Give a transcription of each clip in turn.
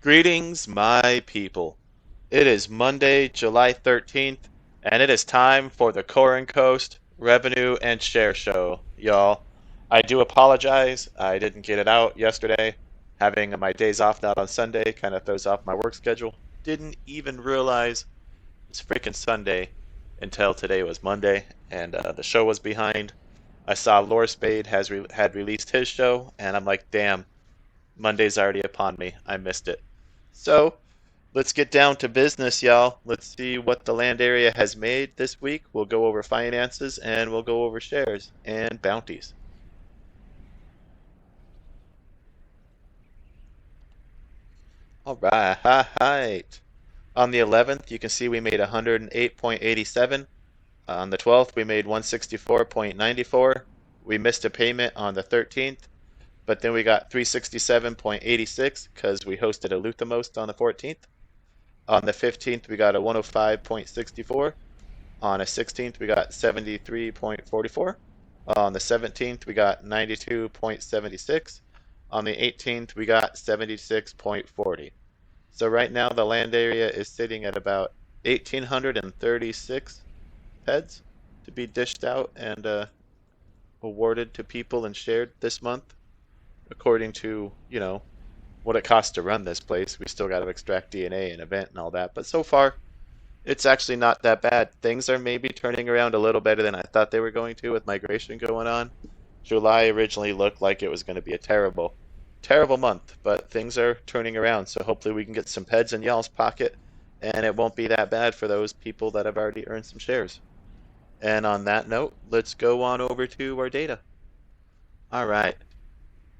Greetings, my people. It is Monday, July 13th, and it is time for the Khorum Coast Revenue and Share Show, y'all. I do apologize. I didn't get it out yesterday. Having my days off not on Sunday kind of throws off my work schedule. Didn't even realize it's freaking Sunday until today was Monday, and the show was behind. I saw Lore Spade had released his show, and I'm like, damn, Monday's already upon me. I missed it. So, let's get down to business, y'all. Let's see what the land area has made this week. We'll go over finances and we'll go over shares and bounties. All right. On the 11th, you can see we made 108.87. On the 12th, we made 164.94. We missed a payment on the 13th, but then we got 367.86 because we hosted a Luthermost on the 14th. On the 15th, we got a 105.64. On the 16th, we got 73.44. On the 17th, we got 92.76. On the 18th, we got 76.40. So right now, the land area is sitting at about 1,836 heads to be dished out and awarded to people and shared this month, according to, what it costs to run this place. We still got to extract DNA and event and all that. But so far, it's actually not that bad. Things are maybe turning around a little better than I thought they were going to with migration going on. July originally looked like it was going to be a terrible, terrible month, but things are turning around. So hopefully we can get some peds in y'all's pocket and it won't be that bad for those people that have already earned some shares. And on that note, let's go on over to our data. All right.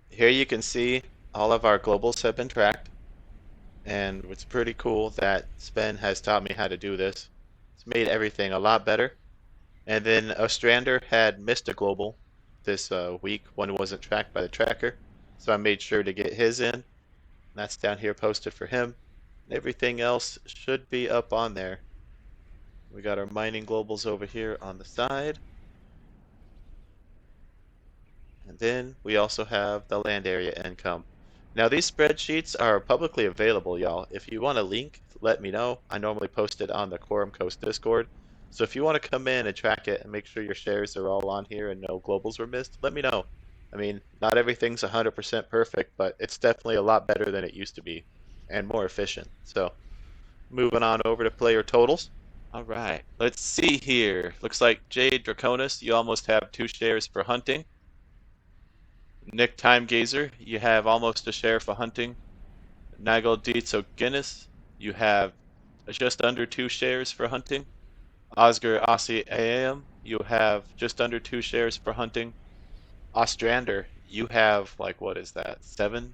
Here you can see all of our globals have been tracked. And it's pretty cool that Sven has taught me how to do this. It's made everything a lot better. And then Ostrander had missed a global this week. One wasn't tracked by the tracker, so I made sure to get his in. That's down here posted for him. Everything else should be up on there. We got our mining globals over here on the side. And then we also have the land area income. Now these spreadsheets are publicly available, y'all. If you want a link, let me know. I normally post it on the Khorum Coast Discord. So if you want to come in and track it and make sure your shares are all on here and no globals were missed, let me know. I mean, not everything's 100% perfect, but it's definitely a lot better than it used to be and more efficient. So moving on over to player totals. All right, let's see here. Looks like Jade Draconis, you almost have 2 shares for hunting. Nick Timegazer, you have almost a share for hunting. Nigel Dietzo Guinness, you have just under 2 shares for hunting. Oscar Aussie AM, you have just under 2 shares for hunting. Ostrander, you have like what is that? 7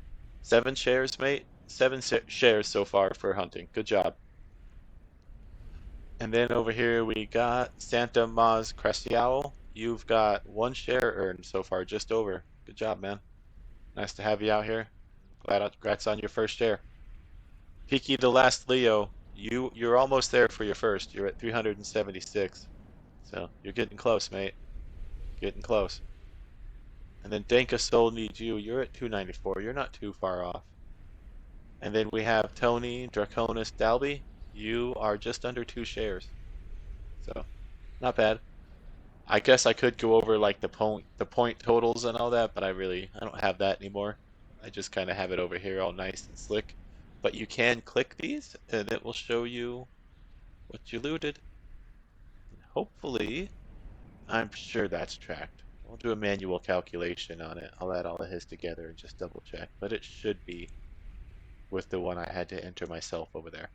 shares, mate? 7 shares so far for hunting. Good job. And then over here we got Santa Maz Crestiao. You've got 1 share earned so far, just over. Good job, man. Nice to have you out here. Congrats on your first share. Peaky the Last Leo, you're almost there for your first. You're at 376. So you're getting close, mate. Getting close. And then Danka Soul Needs You, you're at 294. You're not too far off. And then we have Tony Draconis Dalby. You are just under 2 shares. So not bad. I guess I could go over like the point totals and all that, but I don't have that anymore. I just kind of have it over here all nice and slick. But you can click these and it will show you what you looted. Hopefully, I'm sure that's tracked. I'll do a manual calculation on it. I'll add all of his together and just double check, but it should be with the one I had to enter myself over there.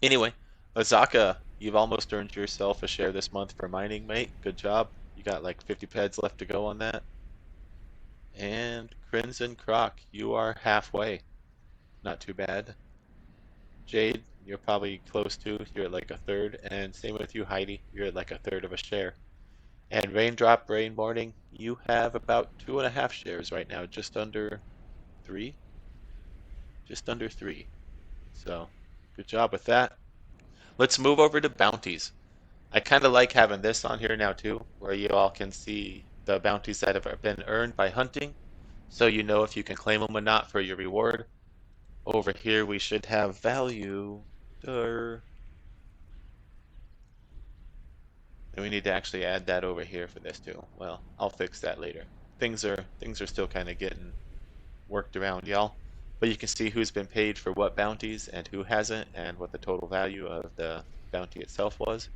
Anyway, Azaka, you've almost earned yourself a share this month for mining, mate. Good job. You got like 50 peds left to go on that. And Crimson Croc, you are halfway. Not too bad. Jade, you're probably close to. You're at like a third. And same with you, Heidi. You're at like a third of a share. And Raindrop Rain Morning, you have about 2.5 shares right now. Just under 3. Just under 3. So, good job with that. Let's move over to bounties. I kind of like having this on here now too, where you all can see the bounties that have been earned by hunting, so you know if you can claim them or not for your reward. Over here we should have value. Durr. And we need to actually add that over here for this too. Well, I'll fix that later. Things are still kind of getting worked around, y'all. But you can see who's been paid for what bounties and who hasn't, and what the total value of the bounty itself was.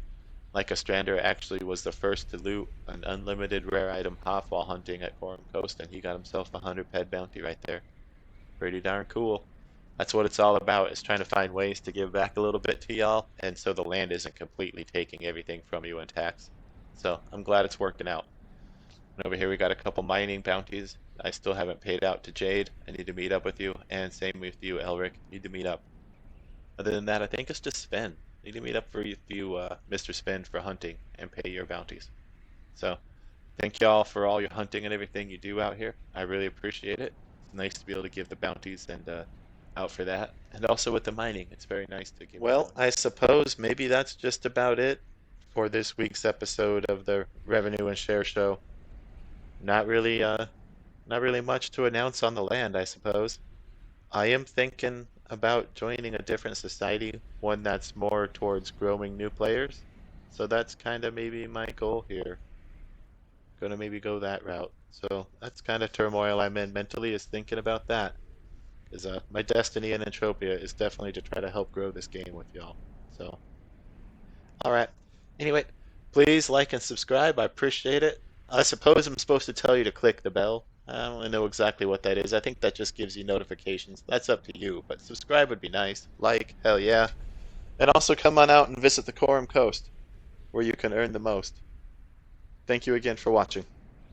Like a Strander actually was the first to loot an unlimited rare item Hoff while hunting at Khorum Coast, and he got himself a 100 ped bounty right there. Pretty darn cool. That's what it's all about, is trying to find ways to give back a little bit to y'all, and so the land isn't completely taking everything from you in tax. So I'm glad it's working out. And over here we got a couple mining bounties. I still haven't paid out to Jade. I need to meet up with you, and same with you, Elric. Need to meet up. Other than that, I think it's just Sven. Need to meet up for you, Mr. Sven, for hunting and pay your bounties. So thank y'all for all your hunting and everything you do out here. I really appreciate it. It's nice to be able to give the bounties and out for that. And also with the mining, it's very nice to give. Well, I suppose maybe that's just about it for this week's episode of the Revenue and Share Show. Not really, not really much to announce on the land, I suppose. I am thinking about joining a different society, one that's more towards growing new players. So that's kind of maybe my goal here. Gonna maybe go that route. So that's kind of turmoil I'm in mentally, is thinking about that. Is my destiny in Entropia is definitely to try to help grow this game with y'all. So, all right. Anyway, please like and subscribe. I appreciate it. I suppose I'm supposed to tell you to click the bell. I don't really know exactly what that is. I think that just gives you notifications. That's up to you, but subscribe would be nice. Like, hell yeah. And also come on out and visit the Khorum Coast, where you can earn the most. Thank you again for watching.